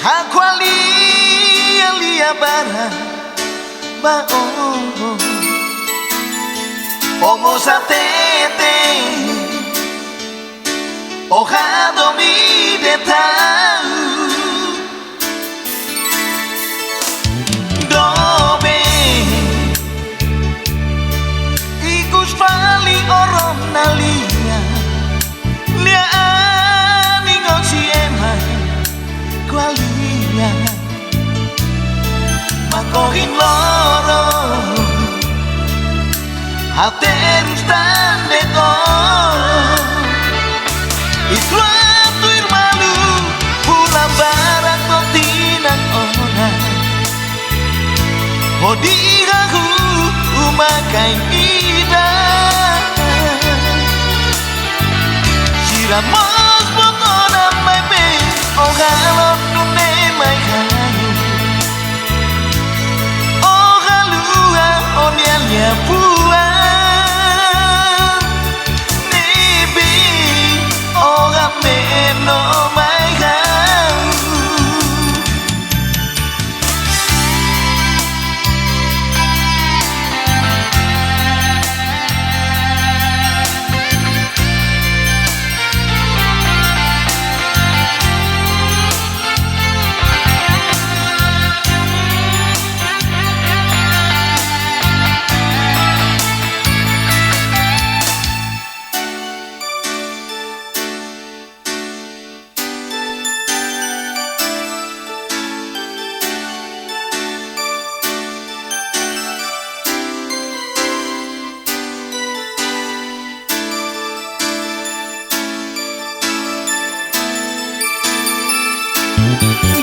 Hakwali alia bara ba Omo satete Ojado mi de tau Dobe Ikus fali orom nalia Lia aningon si emai Kualia Makohin loro Haterus tande ko Isuatu irmalu Pulang barang kontinang ona Hodigaku umakai ida Siramos botona mai be Ojalon nune mai halu Ojalua onialia pua Nibi ogameno mai halu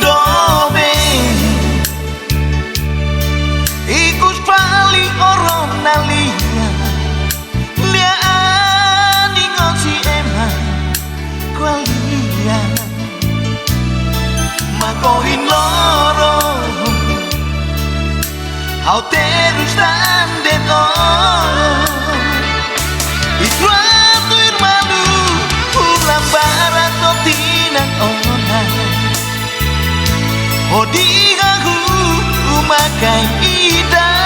Dobe Ikus pali orom nalia Lia aningon si ema Kualia Makohin loro Hau terus tande ko Isuatu irmalu Ulang barang kontinang ona Hodigaku umakai ida